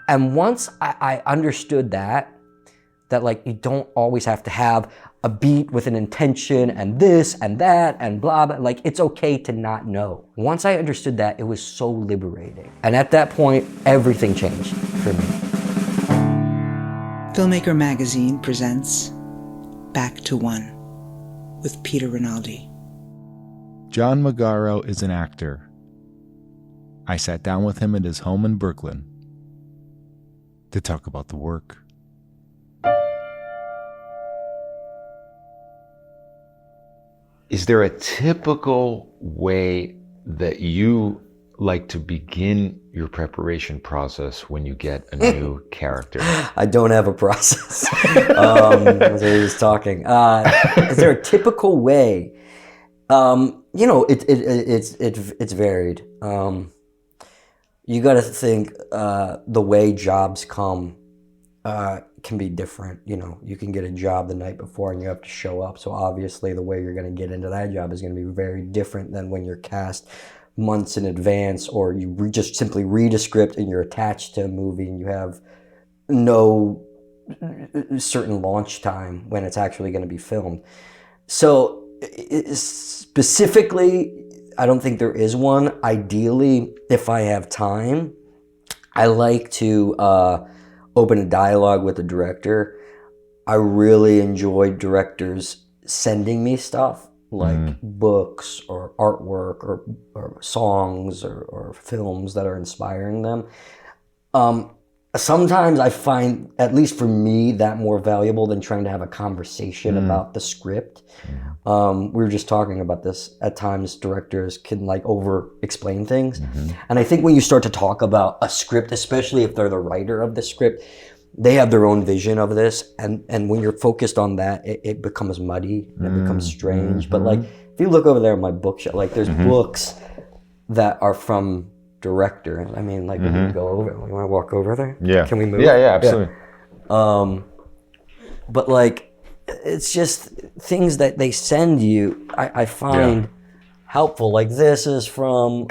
And once I understood that like you don't always have to have a beat with an intention and this and that and blah, blah. Like it's okay to not know. Once I understood that, it was so liberating. And at that point, everything changed for me. Filmmaker Magazine presents Back to One with Peter Rinaldi. John Magaro is an actor. I sat down with him at his home in Brooklyn to talk about the work. Is there a typical way that you like to begin your preparation process when you get a new character? I don't have a process. As I was talking, is there a typical way? It's varied. You got to think the way jobs come can be different. You can get a job the night before and you have to show up. So obviously the way you're going to get into that job is going to be very different than when you're cast months in advance, or you just simply read a script and you're attached to a movie and you have no certain launch time when it's actually going to be filmed. So specifically, I don't think there is one. Ideally, if I have time, I like to open a dialogue with the director. I really enjoy directors sending me stuff like books or artwork or songs or films that are inspiring them. Sometimes I find, at least for me, that more valuable than trying to have a conversation about the script. We were just talking about this. At times, directors can over-explain things. And I think when you start to talk about a script, especially if they're the writer of the script, they have their own vision of this. And when you're focused on that, it becomes muddy and it becomes strange. But if you look over there at my bookshelf, there's books that are from director. I mean, we can go over. You want to walk over there? Yeah. Can we move? Yeah, absolutely. Yeah. But it's just things that they send you. I find helpful. This is from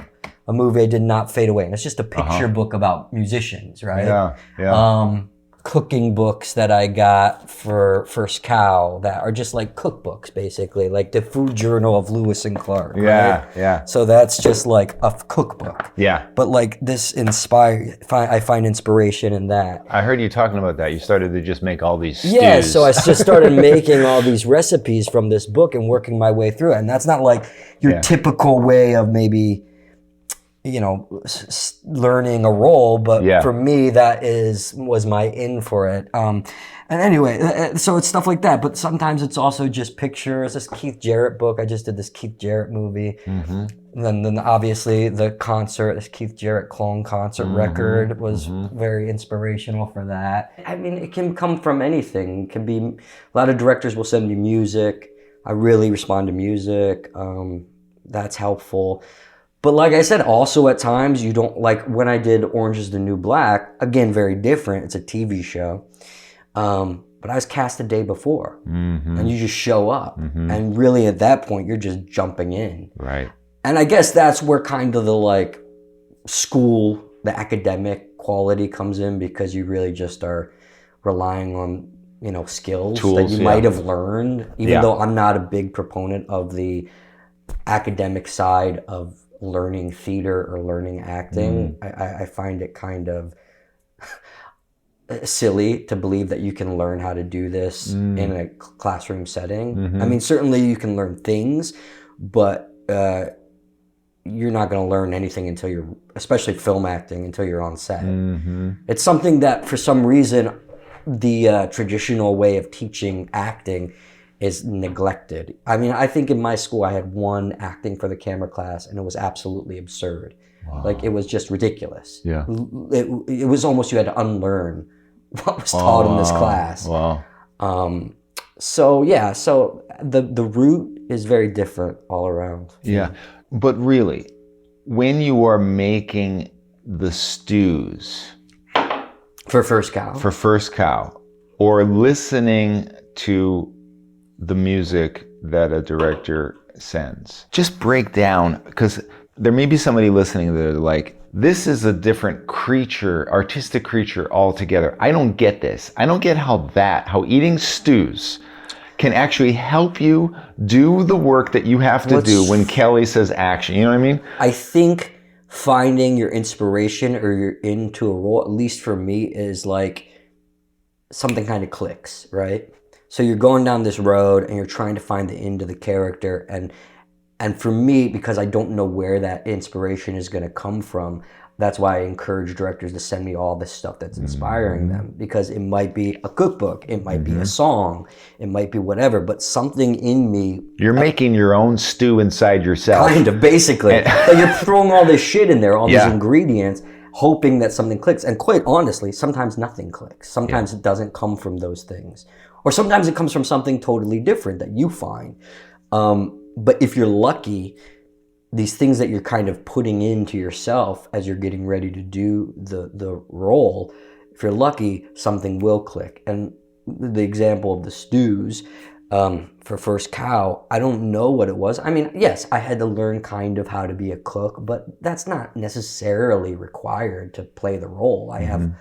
a movie I Did Not Fade Away, and it's just a picture book about musicians, right? Yeah. Cooking books that I got for First Cow that are just cookbooks, basically, the Food Journal of Lewis and Clark. Right? Yeah. So that's just a cookbook. Yeah. But this I find inspiration in that. I heard you talking about that. You started to just make all these stews. Yeah, so I just started making all these recipes from this book and working my way through it. And that's not your typical way of maybe, learning a role, but for me, that was my in for it. And anyway, so it's stuff like that. But sometimes it's also just pictures. This Keith Jarrett book, I just did this Keith Jarrett movie. And then obviously the concert, this Keith Jarrett clone concert record was very inspirational for that. I mean, it can come from anything. It can be, a lot of directors will send me music. I really respond to music. That's helpful. But like I said, also at times you don't, when I did Orange is the New Black, again, very different. It's a TV show. But I was cast the day before. And you just show up. And really at that point, you're just jumping in. Right. And I guess that's where kind of the school, the academic quality comes in, because you really just are relying on, skills tools that you might have learned, even though I'm not a big proponent of the academic side of learning theater or learning acting. I find it kind of silly to believe that you can learn how to do this in a classroom setting. I mean, certainly you can learn things, but you're not going to learn anything until you're, especially film acting, until you're on set. It's something that for some reason the traditional way of teaching acting is neglected. I mean, I think in my school I had one acting for the camera class and it was absolutely absurd. Wow. It was just ridiculous. Yeah. It was almost, you had to unlearn what was taught in this class. Wow. So the route is very different all around. Yeah. But really, when you are making the stews for First Cow, or listening to the music that a director sends, just break down, because there may be somebody listening that are like, this is a different creature, artistic creature altogether. I don't get this. I don't get how eating stews can actually help you do the work that you have to do when Kelly says action. You know what I mean? I think finding your inspiration or you're into a role, at least for me, is like something kind of clicks, right? So you're going down this road and you're trying to find the end of the character, and for me, because I don't know where that inspiration is going to come from, that's why I encourage directors to send me all this stuff that's inspiring them, because it might be a cookbook, it might be a song, it might be whatever, but something in me... You're making your own stew inside yourself. Kind of, basically. Like you're throwing all this shit in there, all these ingredients, hoping that something clicks. And quite honestly, sometimes nothing clicks. Sometimes it doesn't come from those things. Or sometimes it comes from something totally different that you find. But if you're lucky, these things that you're kind of putting into yourself as you're getting ready to do the role, if you're lucky, something will click. And the example of the stews for First Cow, I don't know what it was. I mean, yes, I had to learn kind of how to be a cook, but that's not necessarily required to play the role. I have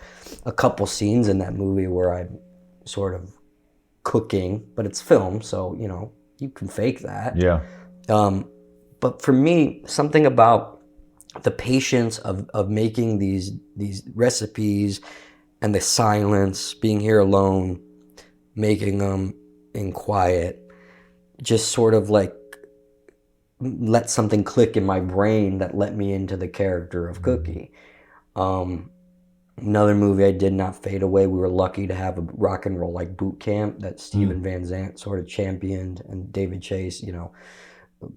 a couple scenes in that movie where I'm sort of cooking, but it's film, so, you know, you can fake that. Yeah. But for me, something about the patience of making these recipes and the silence, being here alone, making them in quiet, just sort of like let something click in my brain that let me into the character of Cookie. Another movie I did, Not Fade Away, we were lucky to have a rock and roll like boot camp that Steven Van Zandt sort of championed, and David Chase, you know,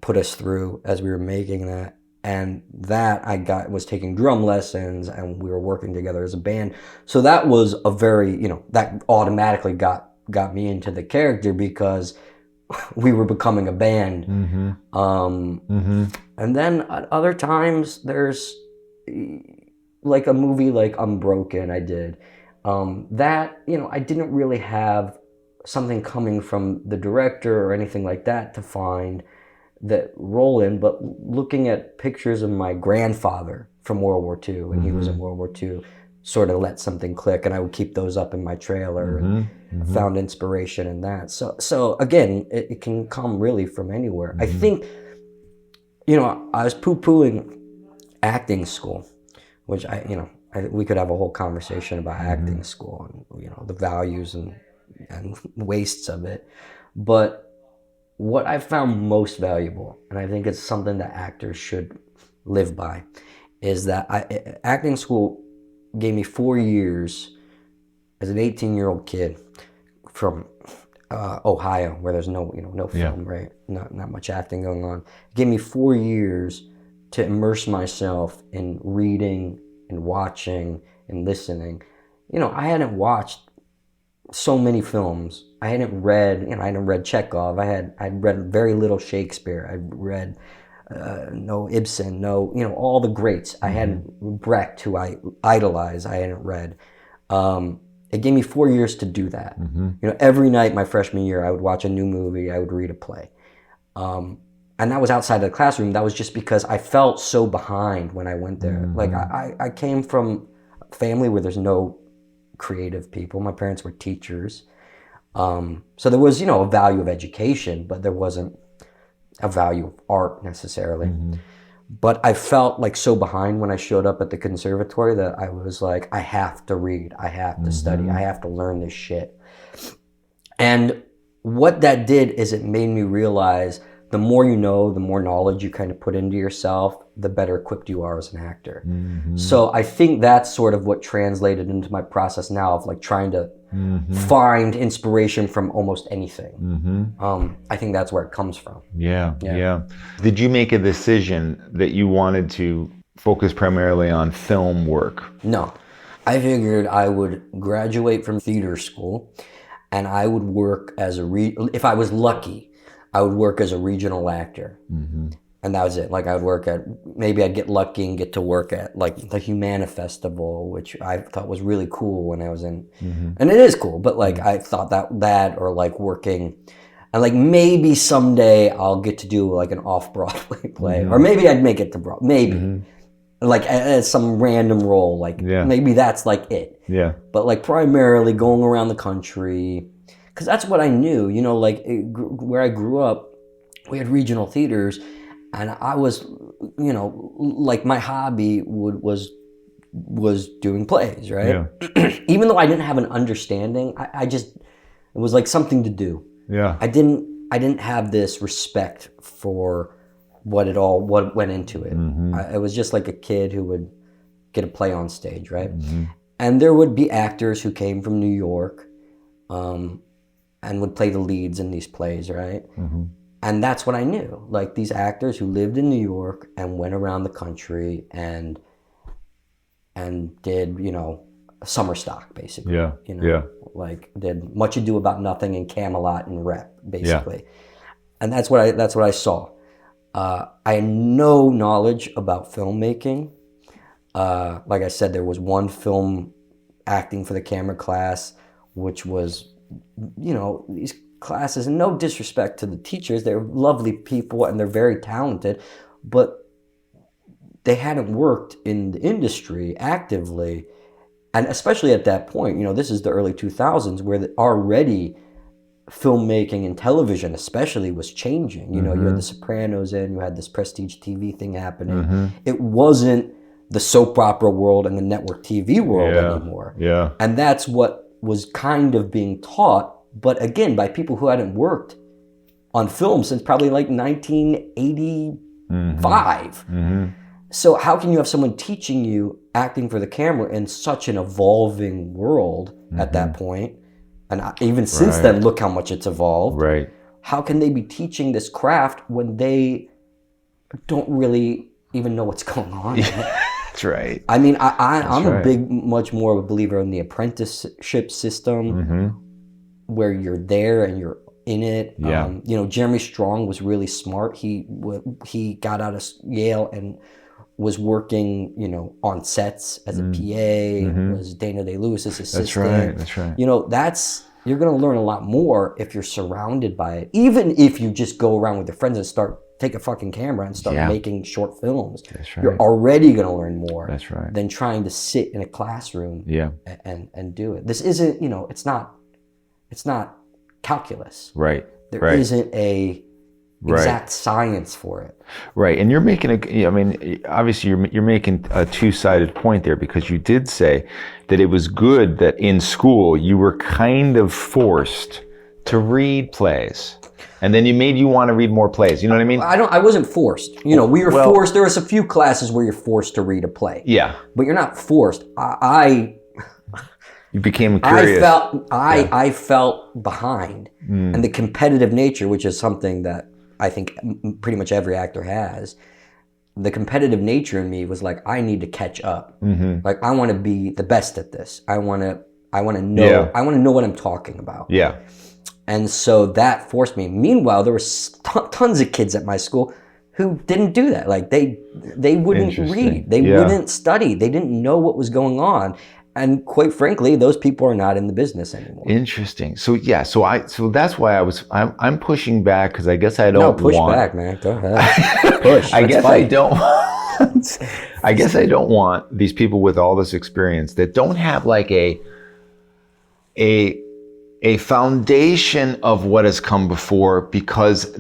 put us through as we were making that. And that was taking drum lessons, and we were working together as a band. So that was a very, you know, that automatically got me into the character because we were becoming a band. And then at other times there's like a movie like Unbroken I did. That, you know, I didn't really have something coming from the director or anything like that to find that role in, but looking at pictures of my grandfather from World War II, and he was in World War II, sort of let something click, and I would keep those up in my trailer and found inspiration in that. So again, it can come really from anywhere. I think, you know, I was poo-pooing acting school, which we could have a whole conversation about acting school and, you know, the values and wastes of it. But what I found most valuable, and I think it's something that actors should live by, is that acting school gave me 4 years as an 18-year-old kid from Ohio, where there's no film, right? Not much acting going on. It gave me 4 years to immerse myself in reading and watching and listening. You know, I hadn't watched so many films. I hadn't read Chekhov. I'd read very little Shakespeare. I'd read no Ibsen, no, you know, all the greats. I hadn't, Brecht, who I idolize, I hadn't read. It gave me 4 years to do that. You know, every night my freshman year, I would watch a new movie, I would read a play. And that was outside of the classroom. That was just because I felt so behind when I went there. Like I came from a family where there's no creative people. My parents were teachers. So there was, you know, a value of education, but there wasn't a value of art necessarily. But I felt like so behind when I showed up at the conservatory that I was like, I have to read, I have to study, I have to learn this shit. And what that did is it made me realize the more you know, the more knowledge you kind of put into yourself, the better equipped you are as an actor. So I think that's sort of what translated into my process now of like trying to find inspiration from almost anything. I think that's where it comes from. Yeah. Did you make a decision that you wanted to focus primarily on film work? No. I figured I would graduate from theater school and I would work as if I was lucky, I would work as a regional actor. And that was it. Like I would work maybe I'd get lucky and get to work at like the Humana Festival, which I thought was really cool when I was in, and it is cool, but like I thought that or like working, And like maybe someday I'll get to do like an off-Broadway play, or maybe I'd make it to Broadway. Maybe like as some random role, like maybe that's like it. Yeah. But like primarily going around the country, because that's what I knew. You know, like where I grew up, we had regional theaters, and I was, you know, like my hobby was doing plays, right? Yeah. Even though I didn't have an understanding, I just, it was like something to do. Yeah. I didn't have this respect for what went into it. I was just like a kid who would get a play on stage, right? And there would be actors who came from New York, and would play the leads in these plays, right? And that's what I knew. Like these actors who lived in New York and went around the country and did, you know, summer stock basically. Yeah. You know, like did Much Ado About Nothing and Camelot and Rep basically. And that's what I saw. I had no knowledge about filmmaking. Like I said, there was one film acting for the camera class, which was, you know, these classes, and no disrespect to the teachers, they're lovely people and they're very talented, but they hadn't worked in the industry actively. And especially at that point, you know, this is the early 2000s where already filmmaking and television especially was changing. You know, you had The Sopranos in, you had this prestige TV thing happening. It wasn't the soap opera world and the network TV world anymore. Yeah. And that's what was kind of being taught, but again, by people who hadn't worked on film since probably like 1985. So how can you have someone teaching you acting for the camera in such an evolving world at that point? And even since then, look how much it's evolved. Right. How can they be teaching this craft when they don't really even know what's going on? Yeah, that's right. I mean, I'm a much more of a believer in the apprenticeship system, where you're there and you're in it. Yeah. You know, Jeremy Strong was really smart. He got out of Yale and was working, you know, on sets as a PA, was Dana Day-Lewis's assistant. That's right. You know, you're going to learn a lot more if you're surrounded by it. Even if you just go around with your friends and take a fucking camera and start making short films. That's right. You're already going to learn more than trying to sit in a classroom and do it. This isn't, you know, it's not calculus. Right. There isn't a exact science for it. Right, and you're making obviously you're making a two-sided point there, because you did say that it was good that in school you were kind of forced to read plays, and then you want to read more plays. You know what I mean? I wasn't forced. You know, we were forced. There was a few classes where you're forced to read a play. Yeah, but you're not forced. You became curious. I felt behind, and the competitive nature, which is something that I think pretty much every actor has. The competitive nature in me was like, I need to catch up. Like, I want to be the best at this. I want to know. I want to know what I'm talking about. Yeah. And so that forced me. Meanwhile, there was tons of kids at my school who didn't do that. Like they wouldn't read. They wouldn't study. They didn't know what was going on. And quite frankly, those people are not in the business anymore. Interesting. So so that's why I'm pushing back, because I guess I don't push back, man. Go ahead. Push. I guess I don't. I guess I don't want these people with all this experience that don't have like a foundation of what has come before, because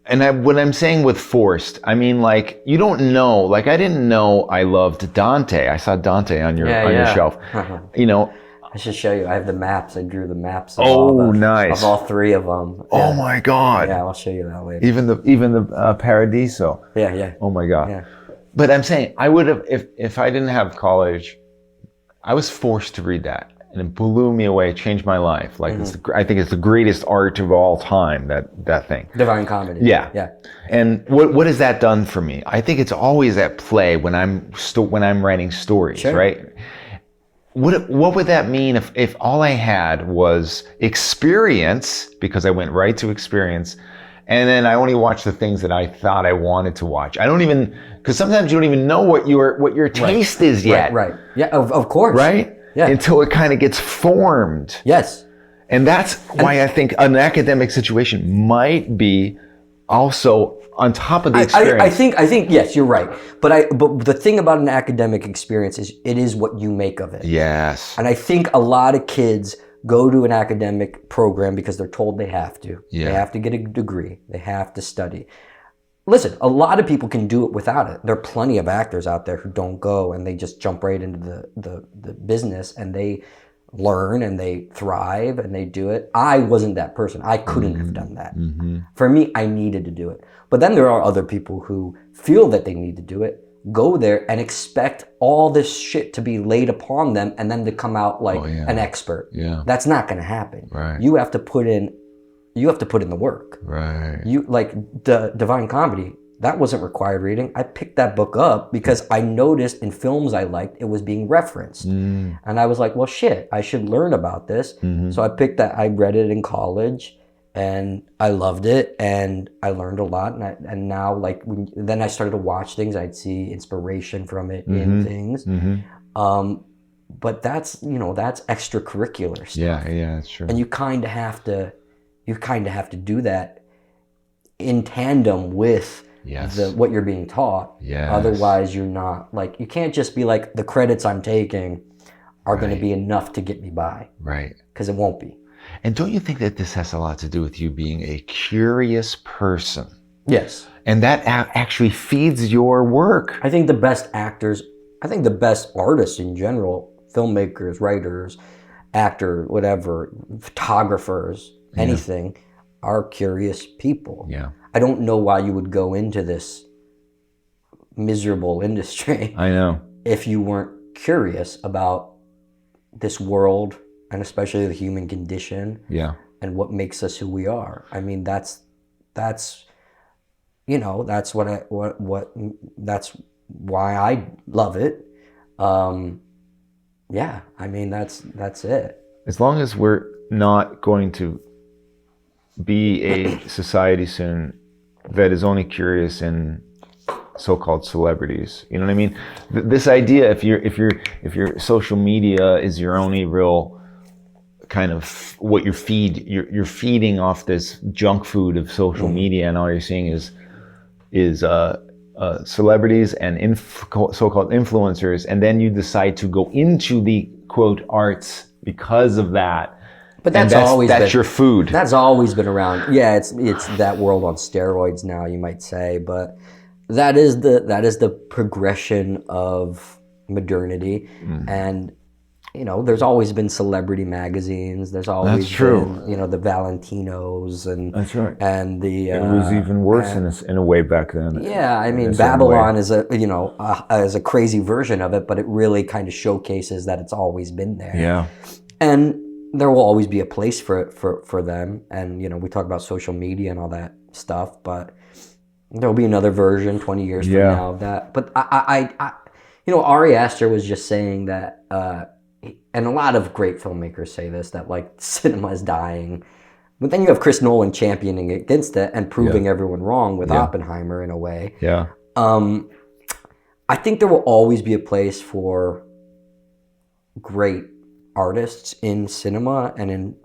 when I'm saying with forced, I mean, like, you don't know, like, I didn't know I loved Dante. I saw Dante on your shelf. You know, I should show you. I have the maps. I drew the maps. Nice. Of all three of them. Oh my God. Yeah, I'll show you that later. Even the Paradiso. Yeah. Oh my God. Yeah. But I'm saying, I would have, if I didn't have college, I was forced to read that. And it blew me away, changed my life. Like, I think it's the greatest art of all time, that thing. Divine Comedy. Yeah. And what has that done for me? I think it's always at play when I'm writing stories, right? What would that mean if all I had was experience, because I went right to experience, and then I only watched the things that I thought I wanted to watch? Because sometimes you don't even know what your taste is yet. Right. Yeah, of course. Right? Yeah. Until it kind of gets formed. Yes. And that's why I think an academic situation might be also on top of the experience. I think yes, you're right. But the thing about an academic experience is it is what you make of it. Yes. And I think a lot of kids go to an academic program because they're told they have to. Yeah. They have to get a degree. They have to study. Listen, a lot of people can do it without it. There are plenty of actors out there who don't go and they just jump right into the business and they learn and they thrive and they do it. I wasn't that person. I couldn't have done that. For me, I needed to do it. But then there are other people who feel that they need to do it, go there and expect all this shit to be laid upon them and then to come out like an expert. Yeah. That's not going to happen. Right. You have to put in the work. Right. You like the Divine Comedy, that wasn't required reading. I picked that book up because I noticed in films I liked it was being referenced. And I was like, well shit, I should learn about this. So I read it in college and I loved it and I learned a lot and now like then I started to watch things, I'd see inspiration from it in things. But that's extracurricular stuff. Yeah, that's true. And you kind of have to do that in tandem with what you're being taught. Yes. Otherwise, you're not like, you can't just be like, the credits I'm taking are going to be enough to get me by. Right. Because it won't be. And don't you think that this has a lot to do with you being a curious person? Yes. And that actually feeds your work. I think the best actors, the best artists in general, filmmakers, writers, actor, whatever, photographers, anything, are curious people. Yeah. I don't know why you would go into this miserable industry. I know. If you weren't curious about this world and especially the human condition. Yeah. And what makes us who we are. I mean, that's that's why I love it. Yeah, I mean that's it. As long as we're not going to be a society soon that is only curious in so-called celebrities, you know what I mean? This idea, if your social media is your only real kind of what you're feeding off this junk food of social media, and all you're seeing is celebrities and so-called influencers, and then you decide to go into the quote arts because of that. But that's your food. That's always been around. Yeah, it's that world on steroids now, you might say, but that is the progression of modernity. And there's always been celebrity magazines. There's always been, the Valentinos and that's right. And the it was even worse in a way back then. Yeah, I mean, Babylon is a crazy version of it, but it really kind of showcases that it's always been there. Yeah, and there will always be a place for them. And we talk about social media and all that stuff, but there'll be another version 20 years from now of that. But I Ari Aster was just saying that. And a lot of great filmmakers say this, that like cinema is dying. But then you have Chris Nolan championing against it and proving everyone wrong with Oppenheimer in a way. Yeah. I think there will always be a place for great artists in cinema and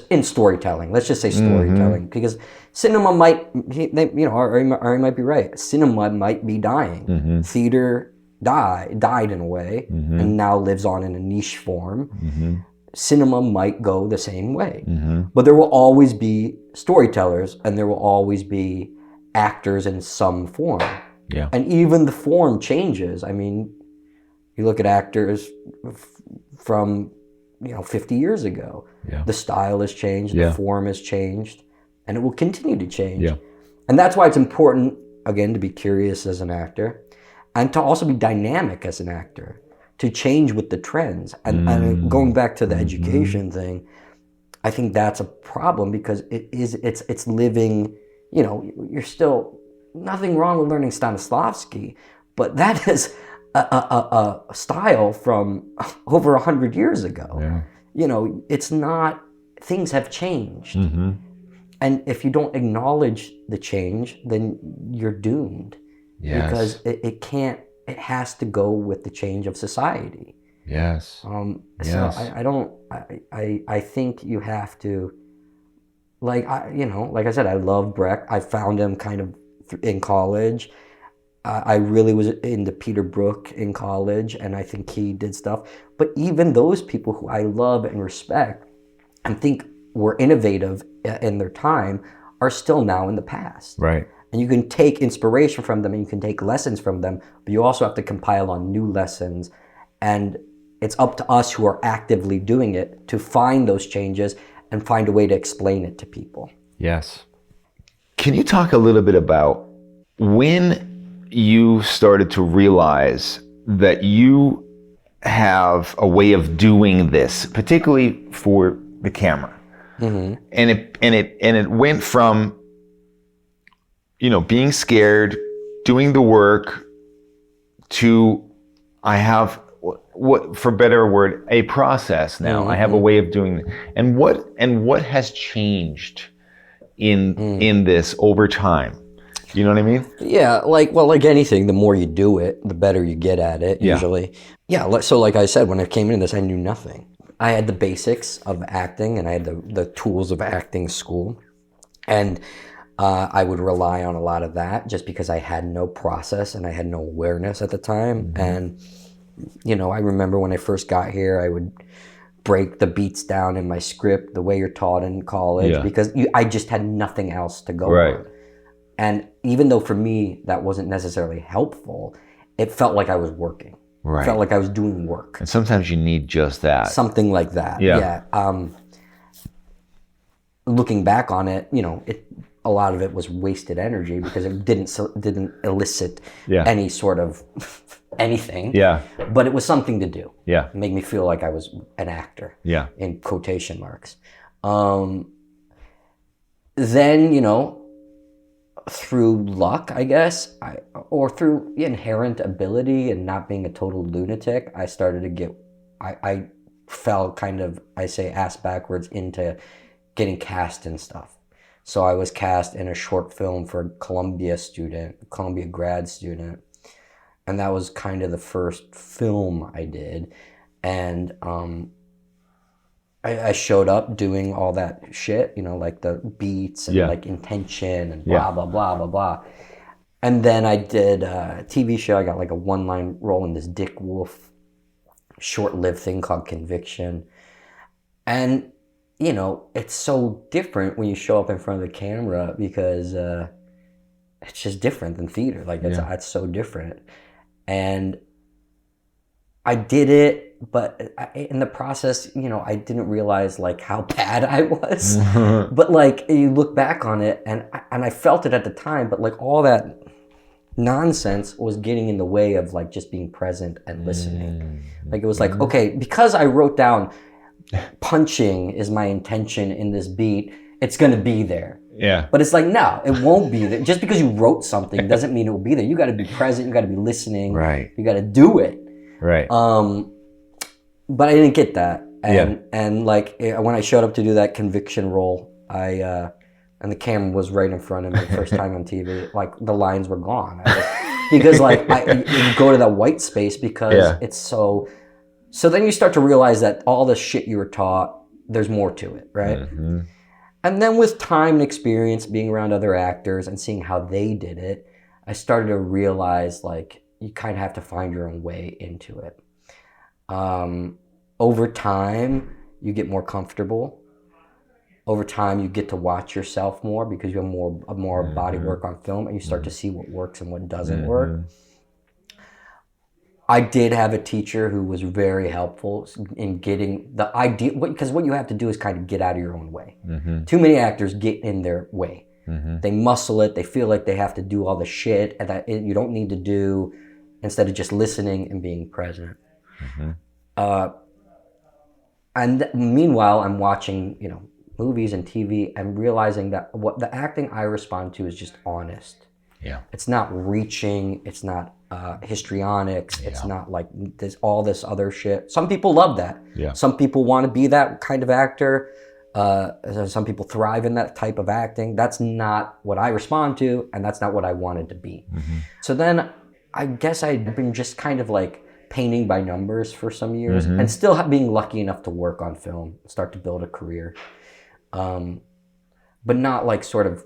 in storytelling. Let's just say storytelling, because cinema Ari might be right. Cinema might be dying. Theater died in a way, and now lives on in a niche form. Cinema might go the same way, but there will always be storytellers, and there will always be actors in some form. Yeah, and even the form changes. I mean, you look at actors from 50 years ago. Yeah. The style has changed, the form has changed, and it will continue to change. Yeah. And that's why it's important, again, to be curious as an actor. And to also be dynamic as an actor, to change with the trends. And going back to the education thing, I think that's a problem, because it's living, you're still, nothing wrong with learning Stanislavski, but that is a style from over 100 years ago. Yeah. It's not, things have changed. And if you don't acknowledge the change, then you're doomed. Yes. Because it has to go with the change of society. Yes. So I think you have to, like I said, I love Brecht. I found him kind of in college. I really was into Peter Brook in college, and I think he did stuff. But even those people who I love and respect and think were innovative in their time are still now in the past. Right. And you can take inspiration from them and you can take lessons from them, but you also have to compile on new lessons. And it's up to us who are actively doing it to find those changes and find a way to explain it to people. Yes. Can you talk a little bit about when you started to realize that you have a way of doing this, particularly for the camera? Mm-hmm. And it went from, being scared, doing the work, to I have what, for better word, a process now. Mm-hmm. I have a way of doing it. And what has changed in this over time? You know what I mean? Yeah, like anything, the more you do it, the better you get at it, usually. Yeah, so like I said, when I came into this, I knew nothing. I had the basics of acting, and I had the tools of acting school. And I would rely on a lot of that just because I had no process and I had no awareness at the time. Mm-hmm. And, I remember when I first got here, I would break the beats down in my script the way you're taught in college because I just had nothing else to go on. And even though for me that wasn't necessarily helpful, it felt like I was working. Right. It felt like I was doing work. And sometimes you need just that. Something like that. Yeah. Looking back on it, a lot of it was wasted energy because it didn't elicit any sort of anything. Yeah. But it was something to do. Yeah. It made me feel like I was an actor. Yeah. In quotation marks. Then, through luck, I guess, or through inherent ability and not being a total lunatic, I started to get, I fell kind of, I say ass backwards into getting cast and stuff. So I was cast in a short film for a Columbia grad student. And that was kind of the first film I did. And I showed up doing all that shit, like the beats and like intention and blah, blah, blah, blah, blah. And then I did a TV show. I got like a one-line role in this Dick Wolf short-lived thing called Conviction. And, it's so different when you show up in front of the camera because it's just different than theater. Like it's so different. And I did it. But in the process, I didn't realize like how bad I was. But like you look back on it, and I felt it at the time. But like all that nonsense was getting in the way of like just being present and listening. Like it was like, okay, because I wrote down punching is my intention in this beat, it's gonna be there. Yeah. But it's like, no, it won't be there. Just because you wrote something doesn't mean it will be there. You got to be present. You got to be listening. Right. You got to do it. Right. But I didn't get that, and like when I showed up to do that Conviction role, and the camera was right in front of me the first time on TV, like the lines were gone because like you go to that white space because it's so. So then you start to realize that all the shit you were taught, there's more to it, right? Mm-hmm. And then with time and experience, being around other actors and seeing how they did it, I started to realize like you kind of have to find your own way into it. Over time, you get more comfortable. Over time, you get to watch yourself more because you have more body work on film, and you start to see what works and what doesn't work. I did have a teacher who was very helpful in getting the idea, because what you have to do is kind of get out of your own way. Mm-hmm. Too many actors get in their way. Mm-hmm. They muscle it. They feel like they have to do all the shit that you don't need to do, instead of just listening and being present. Mm-hmm. And meanwhile, I'm watching, movies and TV and realizing that what the acting I respond to is just honest. Yeah. It's not reaching. It's not histrionics. It's not like all this other shit. Some people love that. Yeah. Some people want to be that kind of actor. Some people thrive in that type of acting. That's not what I respond to, and that's not what I wanted to be. Mm-hmm. So then I guess I'd been just kind of like painting by numbers for some years, and still being lucky enough to work on film, start to build a career, but not like sort of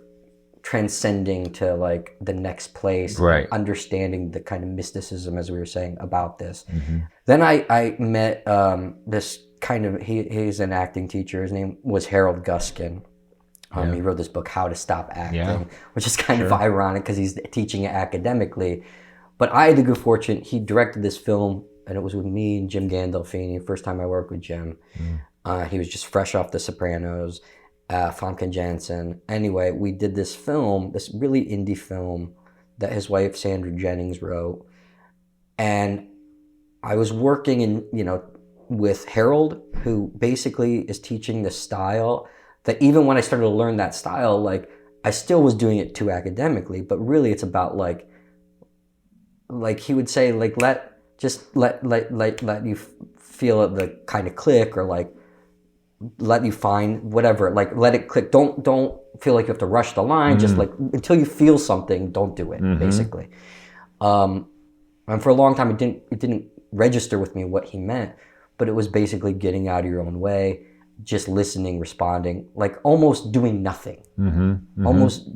transcending to like the next place, right? Understanding the kind of mysticism, as we were saying, about this. Then I met this kind of he's an acting teacher. His name was Howard Guskin. He wrote this book, How to Stop Acting, which is kind of ironic because he's teaching it academically. But I had the good fortune, he directed this film, and it was with me and Jim Gandolfini, first time I worked with Jim. He was just fresh off The Sopranos, Famke Janssen. Anyway, we did this film, this really indie film that his wife Sandra Jennings wrote. And I was working with Harold, who basically is teaching the style that even when I started to learn that style, like I still was doing it too academically, but really it's about like he would say, like, let you feel the kind of click, or like let you find whatever, like let it click. Don't feel like you have to rush the line. Just like until you feel something, don't do it, basically. And for a long time, it didn't register with me what he meant, but it was basically getting out of your own way, just listening, responding, like almost doing nothing, almost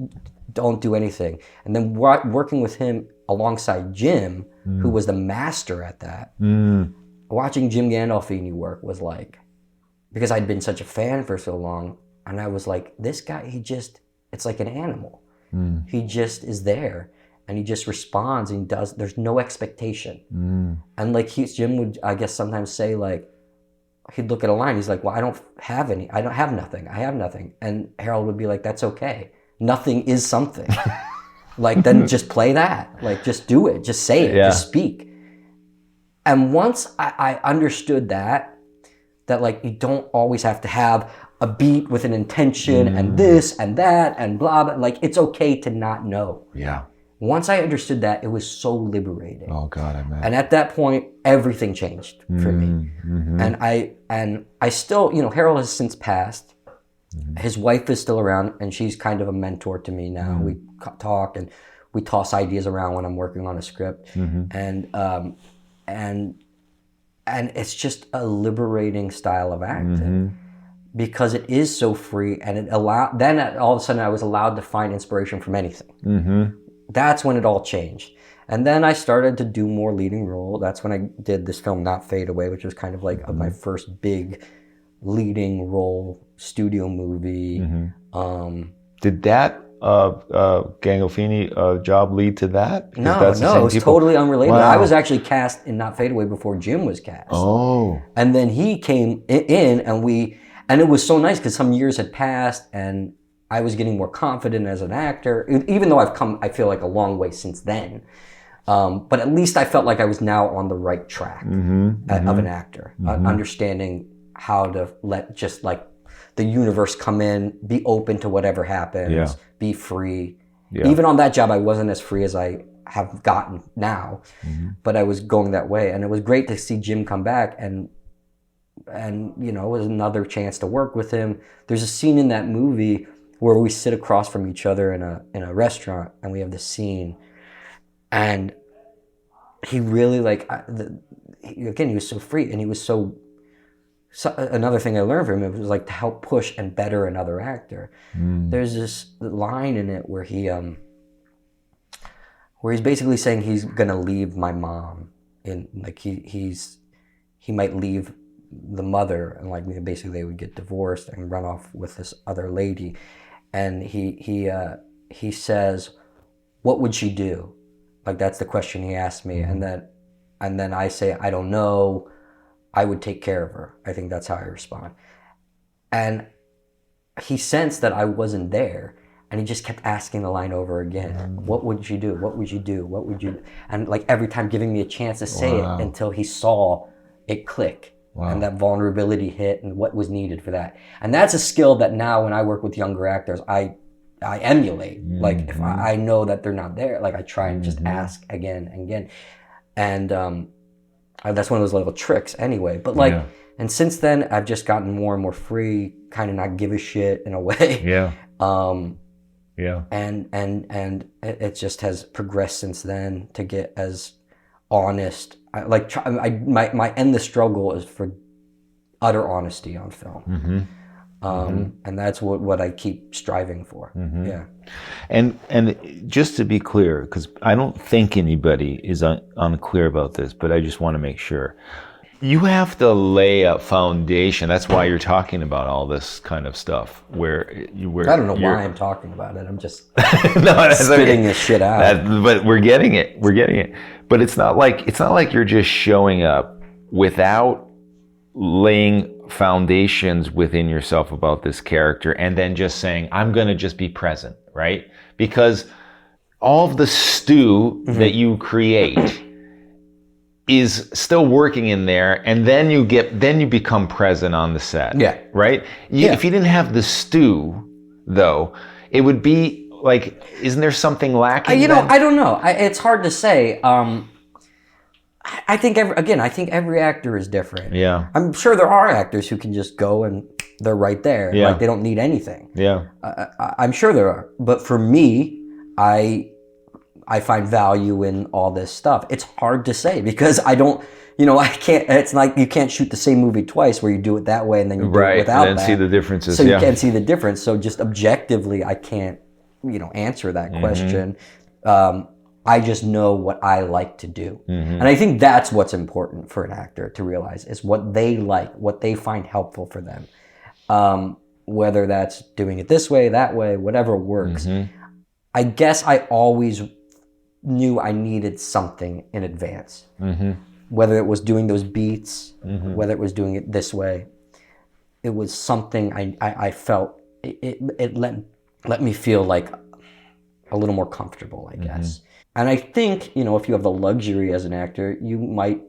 don't do anything. And then working with him alongside Jim, who was the master at that. Watching Jim Gandolfini work was like, because I'd been such a fan for so long, and I was like, this guy, it's like an animal. He just is there, and he just responds, and there's no expectation. And like Jim would, I guess, sometimes say, like, he'd look at a line, he's like, well, I don't have nothing. And Harold would be like, that's okay. Nothing is something. Like, then just play that. Like, just do it. Just say it. Just speak. And once I understood that like you don't always have to have a beat with an intention and this and that and blah, blah. Like, it's okay to not know. Yeah. Once I understood that, it was so liberating. Oh God, I imagine. And at that point, everything changed for me. And I still, Harold has since passed. His wife is still around, and she's kind of a mentor to me now. We talk and we toss ideas around when I'm working on a script, and it's just a liberating style of acting because it is so free, and it then all of a sudden I was allowed to find inspiration from anything. That's when it all changed. And then I started to do more leading role. That's when I did this film, Not Fade Away, which was kind of like my first big leading role studio movie. Did that Gandolfini job lead to that? No, it was totally unrelated. Wow. I was actually cast in Not Fade Away before Jim was cast. Oh. And then he came in, and it was so nice because some years had passed, and I was getting more confident as an actor, even though I've come, I feel like, a long way since then. But at least I felt like I was now on the right track of an actor, understanding how to let just like the universe come in, be open to whatever happens, be free. Yeah. Even on that job, I wasn't as free as I have gotten now, but I was going that way. And it was great to see Jim come back, and it was another chance to work with him. There's a scene in that movie where we sit across from each other in a restaurant, and we have this scene, and he really he was so free, and he was so another thing I learned from him was like to help push and better another actor. There's this line in it where he's basically saying he's gonna leave my mom, in like he might leave the mother, and like basically they would get divorced and run off with this other lady, and he says, what would she do? Like, that's the question he asked me, and then I say, I don't know. I would take care of her. I think that's how I respond. And he sensed that I wasn't there, and he just kept asking the line over again. What would you do? What would you do? What would you? And like every time giving me a chance to say it until he saw it click. And that vulnerability hit, and what was needed for that. And that's a skill that now when I work with younger actors, I emulate. Like if I know that they're not there, like I try and just ask again and again. And that's one of those little tricks anyway. But like, and since then I've just gotten more and more free, kind of not give a shit in a way. And it just has progressed since then to get as honest. My endless struggle is for utter honesty on film. And that's what I keep striving for. Yeah. And just to be clear, because I don't think anybody is unclear about this, but I just want to make sure. You have to lay a foundation. That's why you're talking about all this kind of stuff. Where I don't know why I'm talking about it. I'm just spitting this shit out. But we're getting it. But it's not like you're just showing up without laying foundations within yourself about this character and then just saying, I'm going to just be present, right? Because all of the stew that you create is still working in there, and then you become present on the set. Yeah. Right? If you didn't have the stew, though, it would be like, isn't there something lacking? I don't know. It's hard to say. I think every actor is different. Yeah. I'm sure there are actors who can just go and they're right there. Yeah. Like they don't need anything. Yeah. I'm sure there are. But for me, I find value in all this stuff. It's hard to say because I don't, I can't, it's like you can't shoot the same movie twice where you do it that way and then you do it without and then see the differences. So you can't see the difference. So just objectively, I can't, answer that question. I just know what I like to do. And I think that's what's important for an actor to realize is what they like, what they find helpful for them. Whether that's doing it this way, that way, whatever works. I guess I always knew I needed something in advance. Whether it was doing those beats, whether it was doing it this way, it was something I felt it let me feel like a little more comfortable, I guess. And I think, if you have the luxury as an actor, you might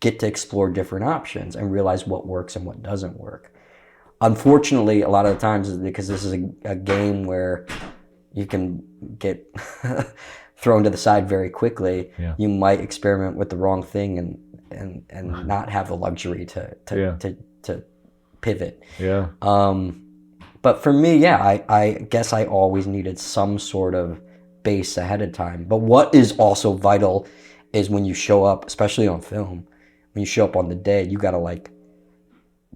get to explore different options and realize what works and what doesn't work. Unfortunately, a lot of the times, because this is a game where you can get thrown to the side very quickly, you might experiment with the wrong thing and not have the luxury to pivot. Yeah. But for me, I guess I always needed some sort of base ahead of time. But what is also vital is when you show up, especially on film, when you show up on the day, you got to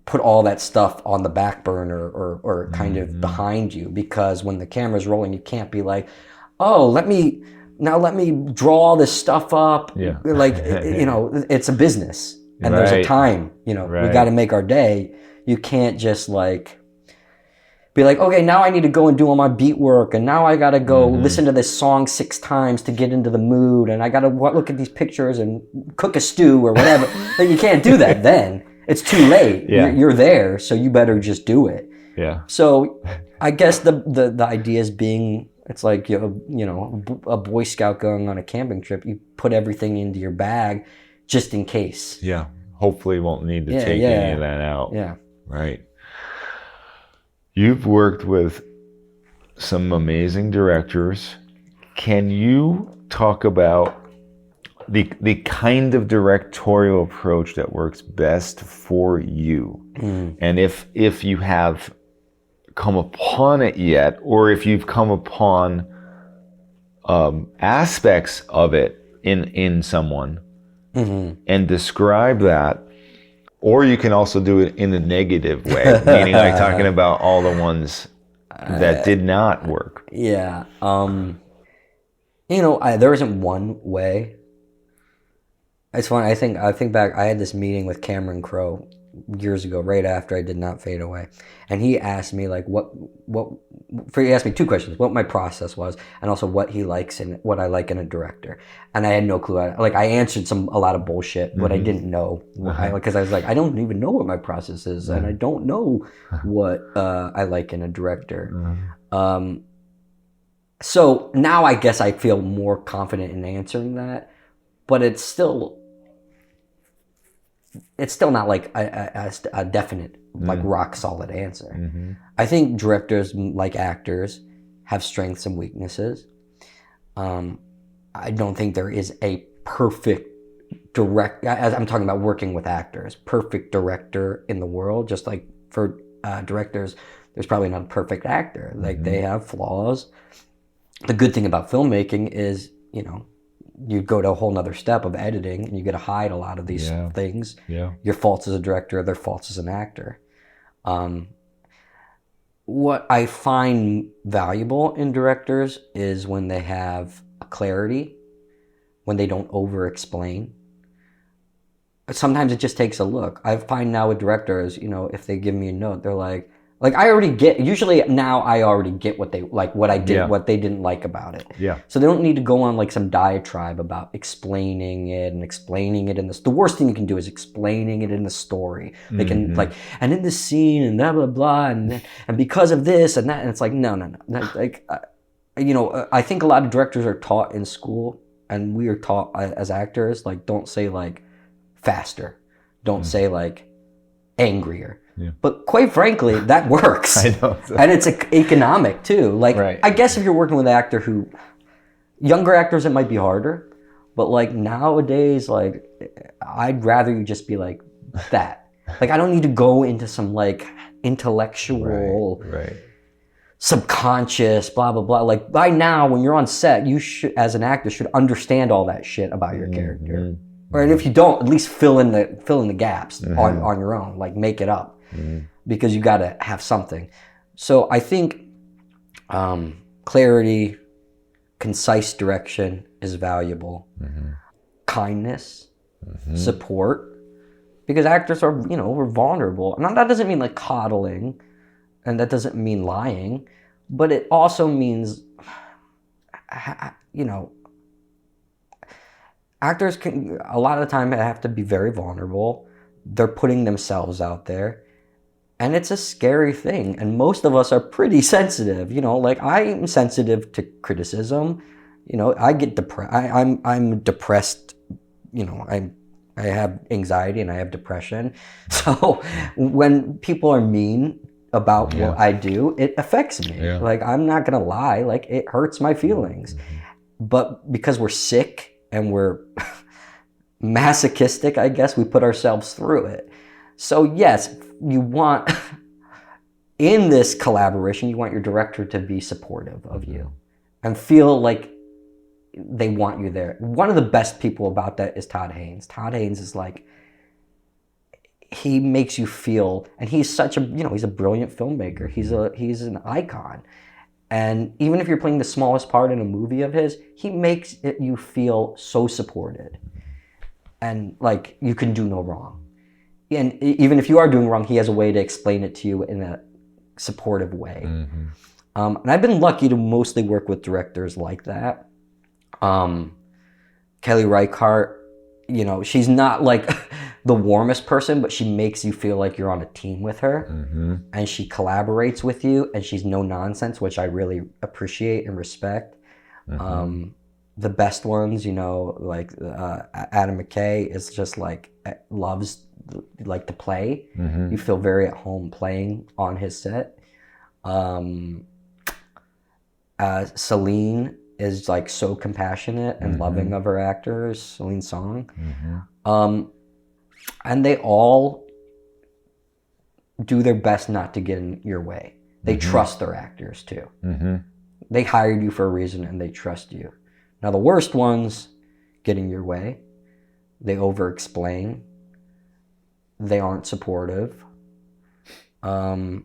put all that stuff on the back burner or kind of behind you, because when the camera's rolling, you can't be like, oh, let me draw all this stuff up. It's a business and there's a time, we got to make our day. You can't just be like, okay, now I need to go and do all my beat work, and now I got to go listen to this song 6 times to get into the mood, and I got to look at these pictures and cook a stew or whatever. Like, you can't do that then. It's too late. You're there, so you better just do it. Yeah. So I guess the idea is being, it's like, a Boy Scout going on a camping trip. You put everything into your bag just in case. Yeah. Hopefully you won't need to take any of that out. Yeah. Right. You've worked with some amazing directors. Can you talk about the kind of directorial approach that works best for you? And if you have come upon it yet, or if you've come upon aspects of it in someone, and describe that. Or you can also do it in a negative way, meaning like talking about all the ones that did not work. Yeah. There isn't one way. It's funny. I think back. I had this meeting with Cameron Crowe years ago, right after I Did Not Fade Away, and he asked me he asked me 2 questions: what my process was, and also what he likes and what I like in a director. And I had no clue. I answered a lot of bullshit, but I didn't know, because I was like, I don't even know what my process is, and I don't know what I like in a director. So now I guess I feel more confident in answering that, but it's still not like a definite, rock solid answer. I think directors, like actors, have strengths and weaknesses. I don't think there is a perfect as I'm talking about working with actors, perfect director in the world. Just like for directors, there's probably not a perfect actor. They have flaws. The good thing about filmmaking is, you go to a whole nother step of editing, and you get to hide a lot of these things. Yeah. Your faults as a director, their faults as an actor. What I find valuable in directors is when they have a clarity, when they don't over-explain. Sometimes it just takes a look. I find now with directors, if they give me a note, they're like I already get, usually now I already get what they, like what I did, what they didn't like about it. Yeah. So they don't need to go on like some diatribe about explaining it in this. The worst thing you can do is explaining it in the story. They can and in this scene and blah, blah, blah, and because of this and that, and it's like, no. Like, I think a lot of directors are taught in school, and we are taught as actors, like, don't say like faster. Don't say like angrier. Yeah. But quite frankly, that works. I know. And it's economic too. Like, I guess if you're working with an actor younger actors, it might be harder. But like nowadays, like, I'd rather you just be like that. Like, I don't need to go into some like intellectual, subconscious, blah, blah, blah. Like, by now, when you're on set, you should, as an actor, should understand all that shit about your character. Or if you don't, at least fill in the gaps on your own. Like, make it up. Because you got to have something. So I think clarity, concise direction is valuable. Kindness, support, because actors are, we're vulnerable. And that doesn't mean like coddling, and that doesn't mean lying, but it also means, actors can, a lot of the time, have to be very vulnerable. They're putting themselves out there. And it's a scary thing. And most of us are pretty sensitive. Like, I'm sensitive to criticism. I get depressed. I'm depressed. I have anxiety and I have depression. So when people are mean about what I do, it affects me. Yeah. Like, I'm not going to lie. Like, it hurts my feelings. But because we're sick and we're masochistic, I guess, we put ourselves through it. So yes, you want, in this collaboration, you want your director to be supportive of you and feel like they want you there. One of the best people about that is Todd Haynes. Todd Haynes is like, he makes you feel, and he's such a, he's a brilliant filmmaker. He's an icon. And even if you're playing the smallest part in a movie of his, he makes you feel so supported. And like, you can do no wrong. And even if you are doing wrong, he has a way to explain it to you in a supportive way. And I've been lucky to mostly work with directors like that. Kelly Reichardt, she's not like the warmest person, but she makes you feel like you're on a team with her. And she collaborates with you, and she's no nonsense, which I really appreciate and respect. The best ones, like Adam McKay is just like, loves like to play. You feel very at home playing on his set. Celine is like so compassionate and loving of her actors, Celine Song. And they all do their best not to get in your way. They trust their actors too. They hired you for a reason and they trust you. Now the worst ones get in your way. They over-explain. They aren't supportive. And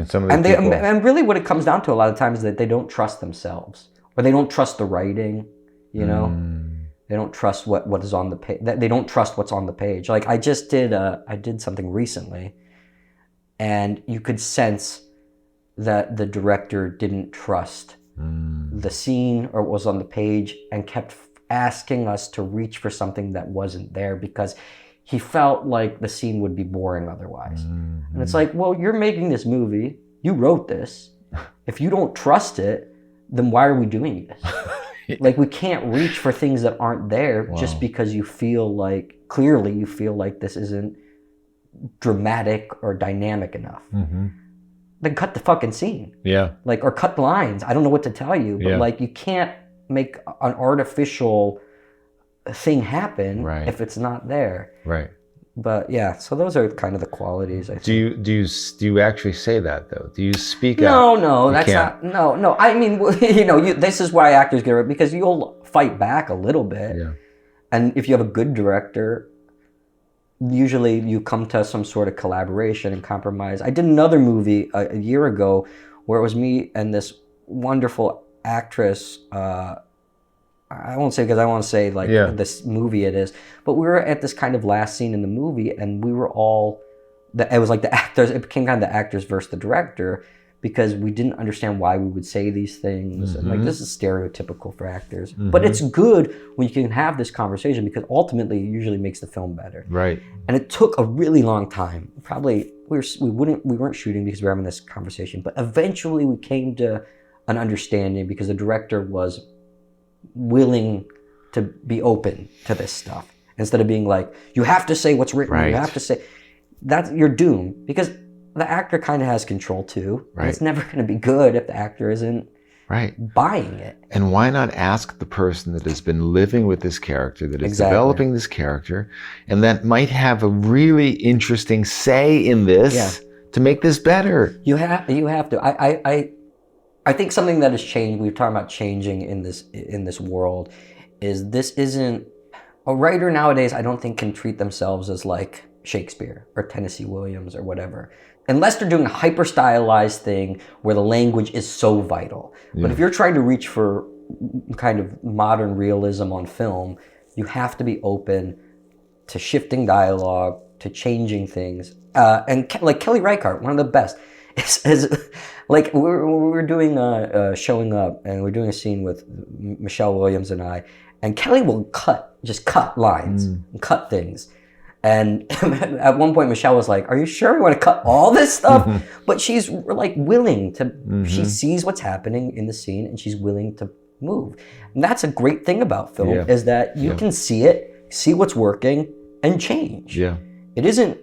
some of the people... and really what it comes down to a lot of times is that they don't trust themselves, or they don't trust the writing, They don't trust what is on the page. They don't trust what's on the page. Like, I did something recently, and you could sense that the director didn't trust the scene or what was on the page, and kept asking us to reach for something that wasn't there because he felt like the scene would be boring otherwise. And it's like, well, you're making this movie. You wrote this. If you don't trust it, then why are we doing this? Like, we can't reach for things that aren't there just because you feel like, clearly you feel like this isn't dramatic or dynamic enough. Then cut the fucking scene. Yeah. Like, or cut the lines. I don't know what to tell you, but like, you can't make an artificial thing happen if it's not there. Right. But yeah, so those are kind of the qualities, I think. Do you actually say that though? Do you speak out? No, that's not. No. I mean, this is why actors get it, because you'll fight back a little bit. Yeah. And if you have a good director, usually you come to some sort of collaboration and compromise. I did another movie a year ago where it was me and this wonderful actress. I won't say because I want to say like this movie it is, but we were at this kind of last scene in the movie, and we were all. It was like the actors. It became kind of the actors versus the director, because we didn't understand why we would say these things. And like, this is stereotypical for actors, but it's good when you can have this conversation, because ultimately it usually makes the film better. Right. And it took a really long time. Probably we weren't shooting because we were having this conversation, but eventually we came to an understanding because the director was willing to be open to this stuff instead of being like, you have to say what's written. Right. You have to say that you're doomed, because the actor kind of has control too. Right. And it's never going to be good if the actor isn't buying it. And why not ask the person that has been living with this character, that is developing this character, and that might have a really interesting say in this to make this better? You have to. I think something that has changed, we were talking about changing in this world, is this isn't, a writer nowadays I don't think can treat themselves as like Shakespeare or Tennessee Williams or whatever, unless they're doing a hyper stylized thing where the language is so vital. But if you're trying to reach for kind of modern realism on film, you have to be open to shifting dialogue, to changing things. And like Kelly Reichardt, one of the best, is like we're doing Showing Up, and we're doing a scene with Michelle Williams and I, and Kelly will cut lines and cut things. And at one point, Michelle was like, "Are you sure you want to cut all this stuff?" But she's like willing to. She sees what's happening in the scene, and she's willing to move. And that's a great thing about film, is that you can see it, see what's working, and change. Yeah, it isn't,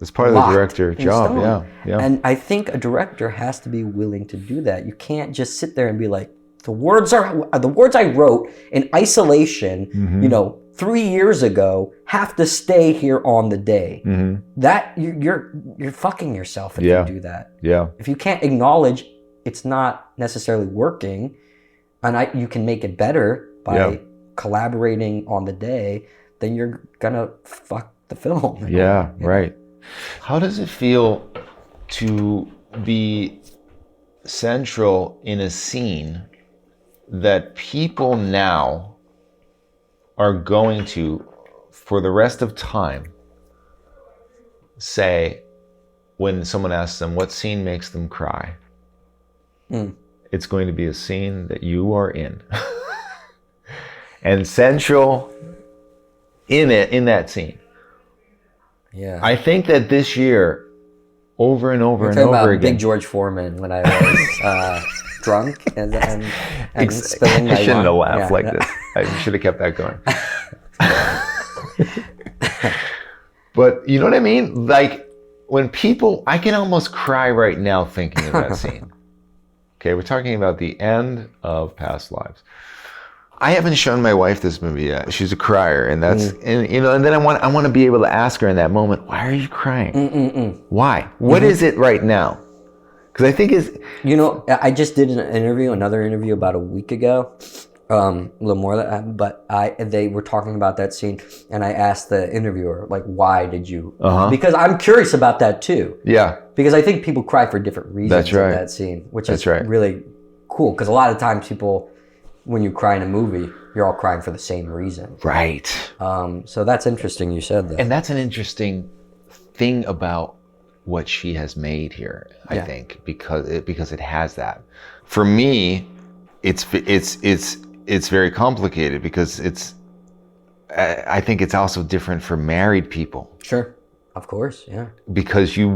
it's part of the director job. Yeah. And I think a director has to be willing to do that. You can't just sit there and be like, the words I wrote in isolation, 3 years ago, have to stay here on the day. That you're fucking yourself if you do that. Yeah. If you can't acknowledge it's not necessarily working, and you can make it better by collaborating on the day, then you're gonna fuck the film. Yeah, right. How does it feel to be central in a scene that people now are going to, for the rest of time, say, when someone asks them what scene makes them cry, it's going to be a scene that you are in. And central in that scene. Yeah. I think that this year, over and over and over about again. Big George Foreman when I was drunk and spilling my I shouldn't have wine. laughed like this. I should have kept that going. But you know what I mean? Like, when people, I can almost cry right now thinking of that scene. Okay, we're talking about the end of Past Lives. I haven't shown my wife this movie yet. She's a crier, and that's and then I want to be able to ask her in that moment, why are you crying? Why? What is it right now? Because I think it's... I just did another interview about a week ago, a little more than that, but they were talking about that scene, and I asked the interviewer, like, why did you? Because I'm curious about that too. Yeah. Because I think people cry for different reasons in that scene, which is really cool. Because a lot of times people, when you cry in a movie, you're all crying for the same reason. Right. So that's interesting you said that. And that's an interesting thing about what she has made here, I think, because it has that. For me, it's very complicated because I think it's also different for married people. Sure. Of course, yeah. Because you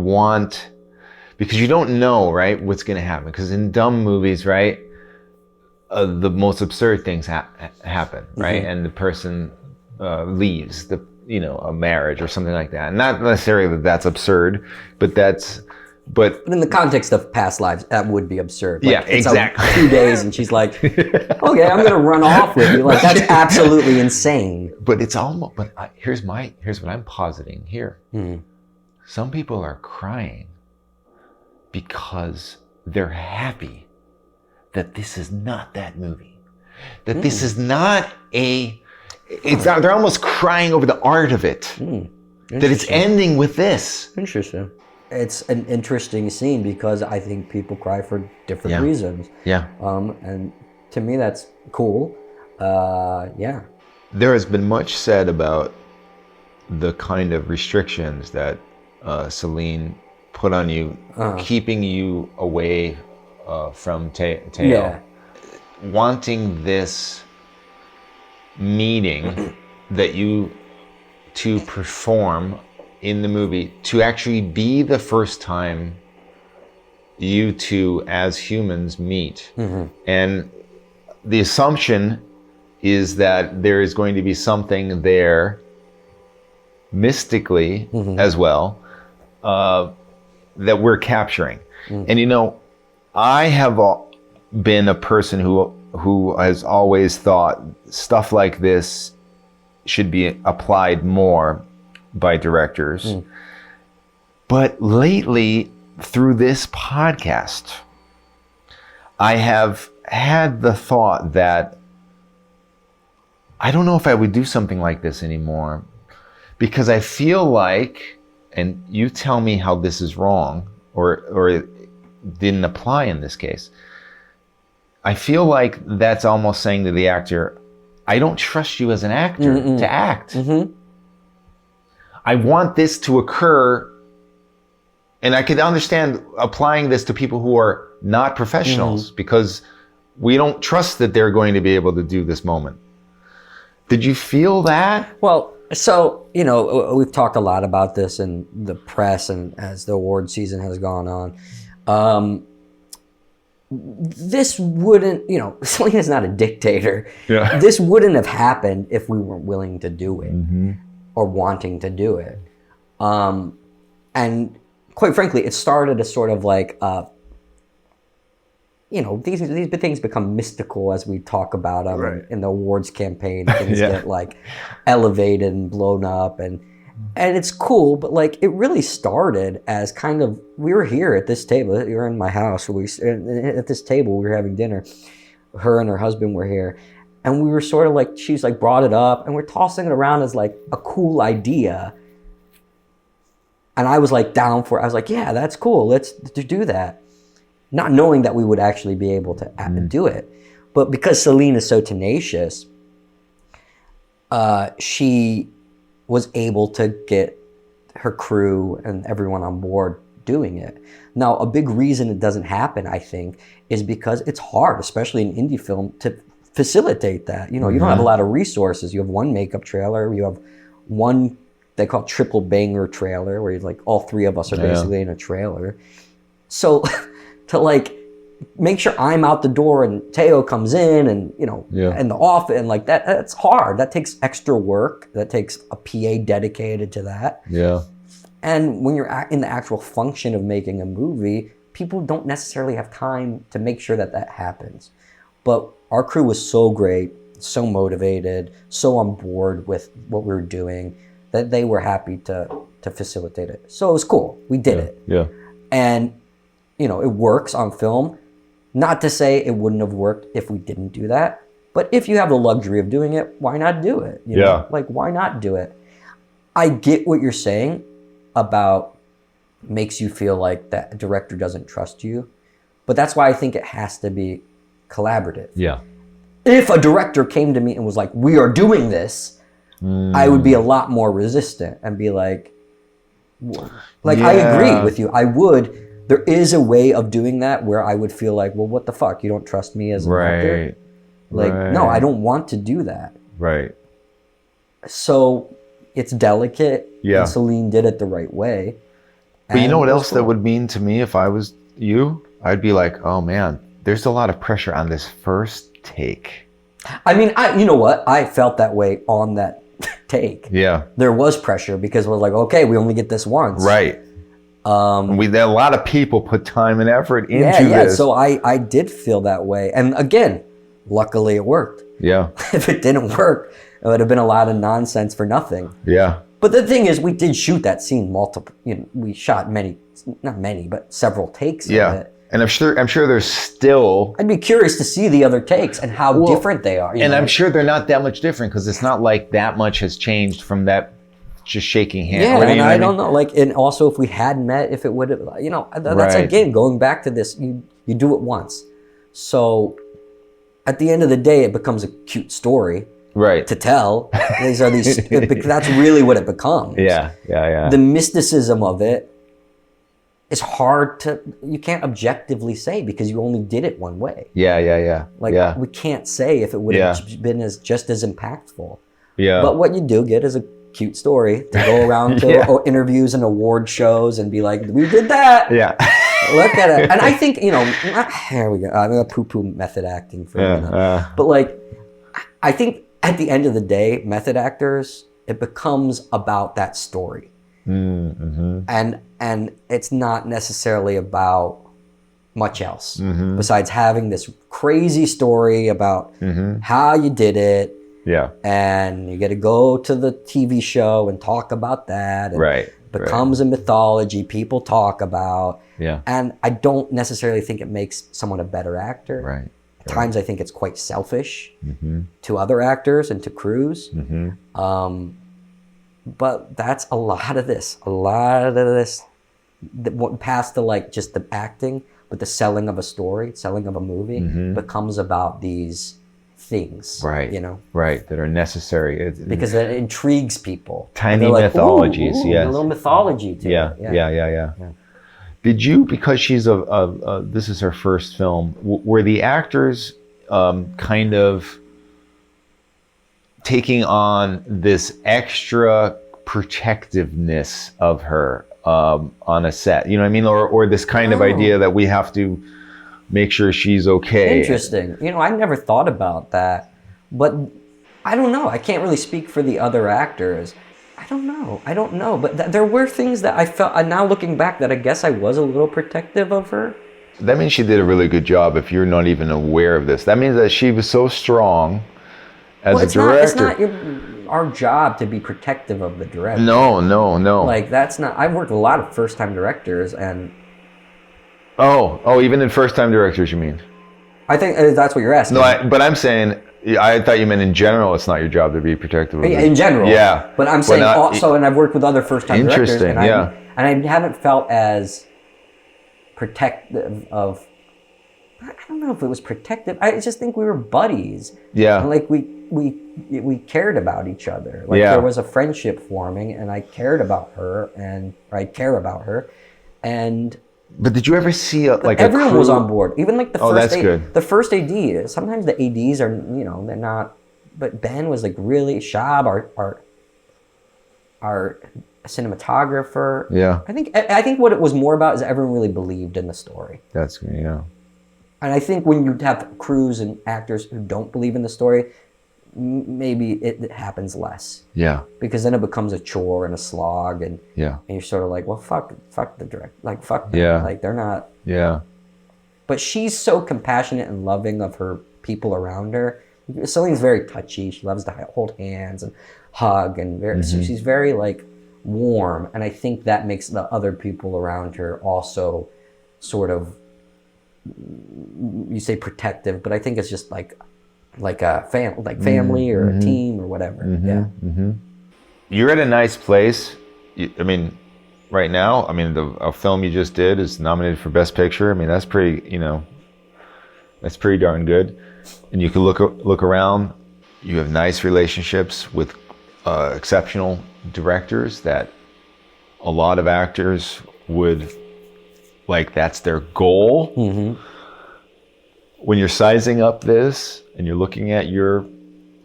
don't know, right, what's going to happen. Because in dumb movies, right, the most absurd things happen, right? And the person leaves a marriage or something like that. Not necessarily that's absurd, but in the context of Past Lives, that would be absurd. Like, exactly. 2 days, and she's like, "Okay, I'm gonna run off with you." Like, that's absolutely insane. But it's almost. But here's what I'm positing here. Some people are crying because they're happy that this is not that movie. that this is not it's not, they're almost crying over the art of it. That it's ending with this. Interesting. It's an interesting scene because I think people cry for different reasons. Yeah. And to me, that's cool. Yeah. There has been much said about the kind of restrictions that Celine put on you, keeping you away from Teo. Yeah. Wanting this meeting that you to perform in the movie to actually be the first time you two as humans meet. And the assumption is that there is going to be something there mystically as well that we're capturing. And you know, I have been a person who has always thought stuff like this should be applied more by directors. But lately, through this podcast, I have had the thought that I don't know if I would do something like this anymore, because I feel like, and you tell me how this is wrong or it didn't apply in this case, I feel like that's almost saying to the actor, I don't trust you as an actor to act. I want this to occur, and I could understand applying this to people who are not professionals because we don't trust that they're going to be able to do this moment. Did you feel that? Well, so, you know, we've talked a lot about this in the press and as the award season has gone on. This wouldn't, you know, Celine is not a dictator. Yeah. This wouldn't have happened if we weren't willing to do it or wanting to do it. And quite frankly, it started as sort of like, you know, these things become mystical as we talk about them in the awards campaign. Things get like elevated and blown up, and it's cool. But like, it really started as kind of, we were here at this table. You were in my house. At this table, we were having dinner. Her and her husband were here, and we were sort of like, she's like brought it up, and we're tossing it around as like a cool idea. And I was like down for it. I was like, yeah, that's cool. Let's do that. Not knowing that we would actually be able to do it. But because Celine is so tenacious, she was able to get her crew and everyone on board doing it. Now, a big reason it doesn't happen, I think, is because it's hard, especially in indie film, to facilitate that. You know, you don't have a lot of resources. You have one makeup trailer. You have one, they call it triple banger trailer, where like all three of us are basically in a trailer. So to like make sure I'm out the door and Teo comes in and, you know, and the office and like that's hard. That takes extra work. That takes a PA dedicated to that. Yeah. And when you're in the actual function of making a movie, people don't necessarily have time to make sure that that happens. But our crew was so great, so motivated, so on board with what we were doing that they were happy to facilitate it. So it was cool. We did it. Yeah. And you know, it works on film. Not to say it wouldn't have worked if we didn't do that, but if you have the luxury of doing it, why not do it? You know? Like, why not do it? I get what you're saying about makes you feel like that director doesn't trust you, but that's why I think it has to be collaborative. Yeah. If a director came to me and was like, we are doing this, I would be a lot more resistant and be like, I agree with you. I would. There is a way of doing that where I would feel like, well, what the fuck? You don't trust me as an actor? Like, no, I don't want to do that. Right. So it's delicate. Yeah. And Celine did it the right way. But you know what else that would mean to me if I was you? I'd be like, oh man, there's a lot of pressure on this first take. I mean, you know what? I felt that way on that take. Yeah. There was pressure because we're like, okay, we only get this once. Right. A lot of people put time and effort into this. So I did feel that way. And again, luckily it worked. Yeah. If it didn't work, it would have been a lot of nonsense for nothing. Yeah. But the thing is, we did shoot that scene multiple, you know, we shot not many, but several takes of it. And I'm sure there's still. I'd be curious to see the other takes and how different they are. And I'm sure they're not that much different because it's not like that much has changed from that just shaking hands. Yeah, and I don't know. Like, and also if we had met, if it would have, that's again going back to this. You do it once, so at the end of the day, it becomes a cute story. Right. To tell. These are these. That's really what it becomes. Yeah. The mysticism of it is hard to. You can't objectively say because you only did it one way. Yeah. Like we can't say if it would have been just as impactful. Yeah. But what you do get is a cute story to go around to interviews and award shows and be like, we did that. Yeah. Look at it. And I think here we go. I'm gonna poo-poo method acting for a minute. But like, I think. At the end of the day, method actors, it becomes about that story. Mm-hmm. And it's not necessarily about much else besides having this crazy story about how you did it. Yeah. And you get to go to the TV show and talk about that. And right. Becomes a mythology people talk about. Yeah. And I don't necessarily think it makes someone a better actor. Right. At times I think it's quite selfish to other actors and to crews. But that's a lot of this. Past the like just the acting, but the selling of a story, selling of a movie becomes about these things. Right. Right. That are necessary. Because that intrigues people. Tiny mythologies, like, yes. A little mythology to it. Yeah. Did you, because she's this is her first film, were the actors kind of taking on this extra protectiveness of her on a set? You know what I mean? Or this kind of idea that we have to make sure she's okay. Interesting. I never thought about that. But I don't know. I can't really speak for the other actors. I don't know. But there were things that I felt, and now looking back, that I guess I was a little protective of her. That means she did a really good job if you're not even aware of this. That means that she was so strong as a director. It's not our job to be protective of the director. No. Like, that's not, I've worked with a lot of first-time directors, and... Oh, even in first-time directors, you mean? I think that's what you're asking. No, but I'm saying... I thought you meant in general it's not your job to be protective of it. In general. Yeah. But I'm saying also, and I've worked with other first-time directors. Interesting, and I haven't felt as protective of... I don't know if it was protective. I just think we were buddies. Yeah. And like we cared about each other. Like there was a friendship forming, and I cared about her, or I care about her. And... But did you ever see everyone was on board, even like the first. That's good. The first AD. Sometimes the ADs are, they're not. But Ben was like really Shab, our cinematographer. Yeah. I think what it was more about is everyone really believed in the story. That's good. Yeah. And I think when you have crews and actors who don't believe in the story, maybe it happens less. Yeah. Because then it becomes a chore and a slog, and you're sort of like, well, fuck the direct, like fuck them. Yeah. Like they're not. Yeah. But she's so compassionate and loving of her people around her. Celine's very touchy. She loves to hold hands and hug, and so she's very like warm. And I think that makes the other people around her also sort of, you say protective, but I think it's just like a family or a team or whatever. You're at a nice place. I mean, right now, a film you just did is nominated for Best Picture. I mean, that's pretty, that's pretty darn good. And you can look around. You have nice relationships with exceptional directors that a lot of actors would, like, that's their goal. When you're sizing up this and you're looking at your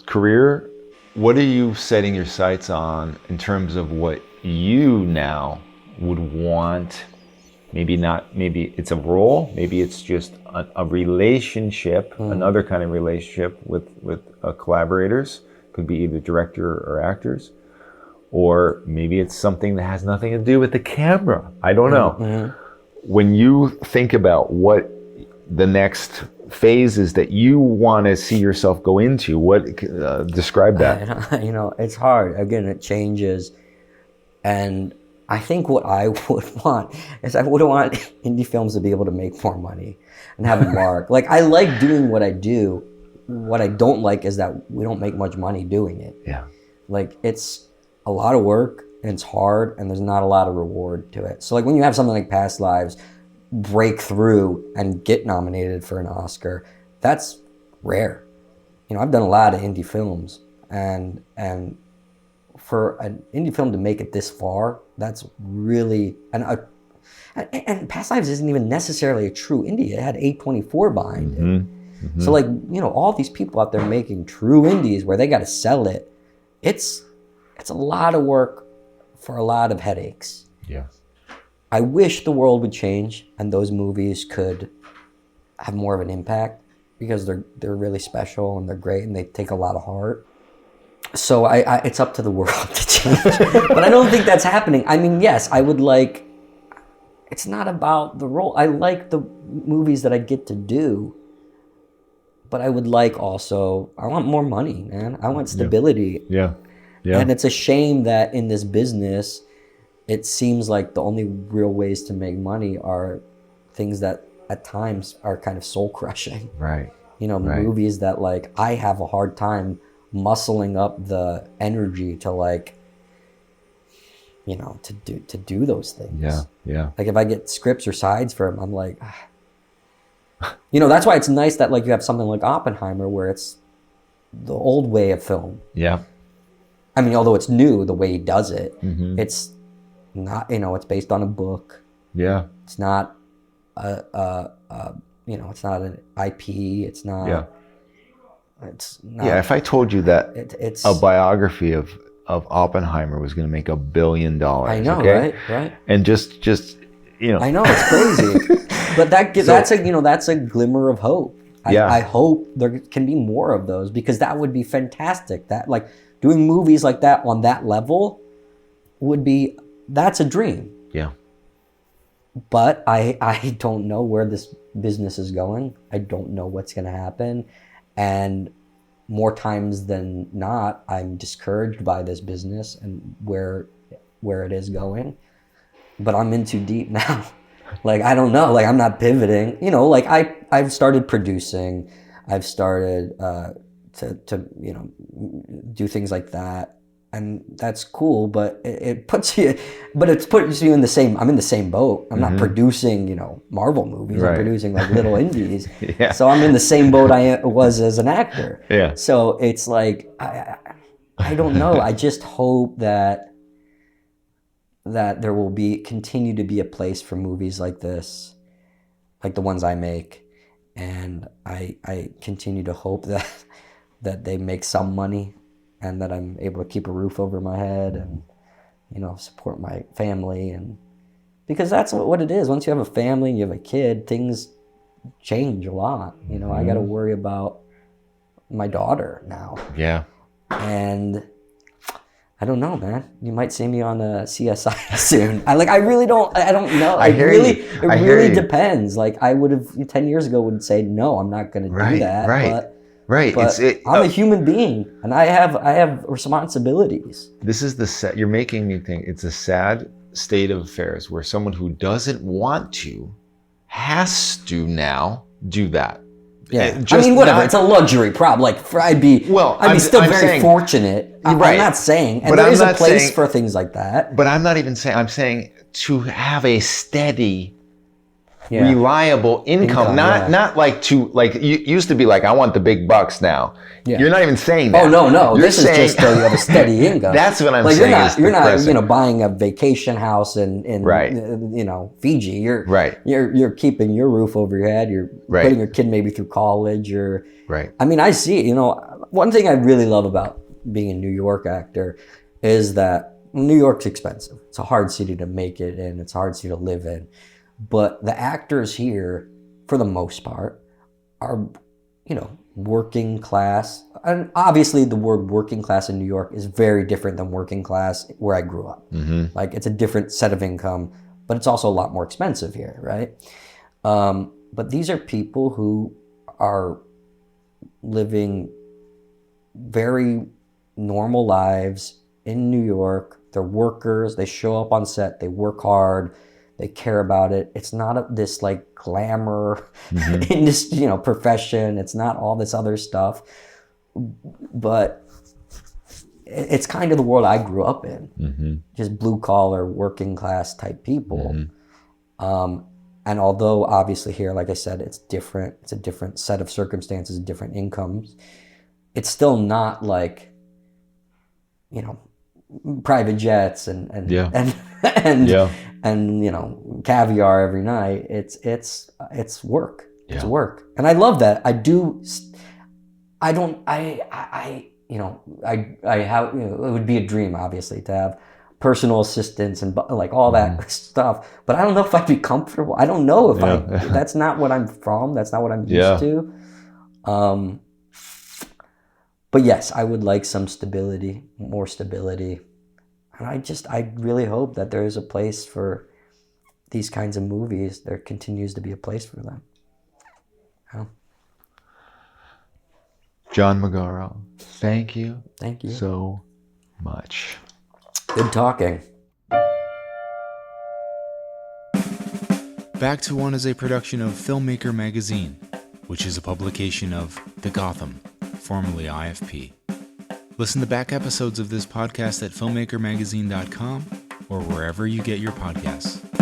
career, what are you setting your sights on in terms of what you now would want? Maybe it's a role, maybe it's just a relationship, another kind of relationship with collaborators. Could be either director or actors, or maybe it's something that has nothing to do with the camera. I don't know. When you think about what the next phase is that you want to see yourself go into, what describe that? It's hard. Again, it changes, and I think what I would want is I would want indie films to be able to make more money and have a mark. Like, I like doing what I do. What I don't like is that we don't make much money doing it. Yeah. Like, it's a lot of work and it's hard and there's not a lot of reward to it. So like when you have something like Past Lives break through and get nominated for an Oscar, that's rare. You know, I've done a lot of indie films, and for an indie film to make it this far, that's really, and Past Lives isn't even necessarily a true indie. It had A24 behind it. Mm-hmm. So like, you know, all these people out there making true indies where they got to sell it, it's a lot of work for a lot of headaches. Yeah. I wish the world would change and those movies could have more of an impact, because they're really special and they're great and they take a lot of heart. So it's up to the world to change. But I don't think that's happening. I mean, yes, I would like, it's not about the role. I like the movies that I get to do, but I would like also, I want more money, man. I want stability. Yeah. Yeah. And it's a shame that in this business, it seems like the only real ways to make money are things that at times are kind of soul crushing. Right. You know, right. Movies that like I have a hard time muscling up the energy to like, you know, to do those things. Yeah. Yeah. Like if I get scripts or sides for them, I'm like, you know, that's why it's nice that like you have something like Oppenheimer where it's the old way of film. Yeah. I mean, although it's new, the way he does it, mm-hmm. it's not, you know, it's based on a book. Yeah. It's not you know, it's not an IP. It's not. Yeah. It's not. Yeah. If I told you that it's a biography of Oppenheimer was going to make $1 billion, I know, okay? right? And just you know. I know, it's crazy, but that's a glimmer of hope. I hope there can be more of those, because that would be fantastic. That like doing movies like that on that level that's a dream. Yeah. But I don't know where this business is going. I don't know what's going to happen. And more times than not, I'm discouraged by this business and where it is going. But I'm in too deep now. Like, I don't know. Like, I'm not pivoting. You know, like I've started producing. I've started to you know, do things like that. And that's cool, but it puts you in the same, I'm in the same boat. I'm not producing, you know, Marvel movies. Right. I'm producing like little indies. Yeah. So I'm in the same boat I was as an actor. Yeah. So it's like, I don't know. I just hope that there will continue to be a place for movies like this, like the ones I make. And I continue to hope that they make some money, and that I'm able to keep a roof over my head and, you know, support my family. And because that's what it is. Once you have a family and you have a kid, things change a lot. You know, I got to worry about my daughter now. Yeah. And I don't know, man. You might see me on a CSI soon. I don't know. It really depends. Like I would have 10 years ago would say, no, I'm not going to do that. Right. But I'm a human being, and I have responsibilities. This is you're making me think it's a sad state of affairs where someone who doesn't want to has to now do that. Yeah, I mean, whatever. It's a luxury problem. Like, I'd be still very fortunate. I'm not saying, and there is a place for things like that. But I'm not even saying. I'm saying to have a steady, reliable income, not like you used to be like, I want the big bucks now. Yeah. You're not even saying that. Oh no. This is just so you have a steady income. That's what I'm saying. You're not buying a vacation house in you know, Fiji. You're keeping your roof over your head. You're putting your kid maybe through college. I mean, I see it. You know, one thing I really love about being a New York actor is that New York's expensive. It's a hard city to make it in. It's a hard city to live in. But the actors here, for the most part, are, you know, working class. And obviously the word working class in New York is very different than working class where I grew up. Mm-hmm. Like, it's a different set of income, but it's also a lot more expensive here, right? But these are people who are living very normal lives in New York. They're workers. They show up on set. They work hard. They care about it. It's not this like glamour in this, profession. It's not all this other stuff. But it's kind of the world I grew up in. Just blue collar, working class type people. And although obviously here, like I said, it's different. It's a different set of circumstances, different incomes. It's still not like, private jets and caviar every night. It's work. Yeah. It's work. And I love that. I do. I don't. I have. It would be a dream, obviously, to have personal assistants and like all that stuff. But I don't know if I'd be comfortable. I don't know if that's not what I'm from. That's not what I'm used to. But yes, I would like some stability, more stability. And I really hope that there is a place for these kinds of movies. There continues to be a place for them. Yeah. John Magaro, thank you. Thank you so much. Good talking. Back to One is a production of Filmmaker Magazine, which is a publication of The Gotham, formerly IFP. Listen to back episodes of this podcast at filmmakermagazine.com or wherever you get your podcasts.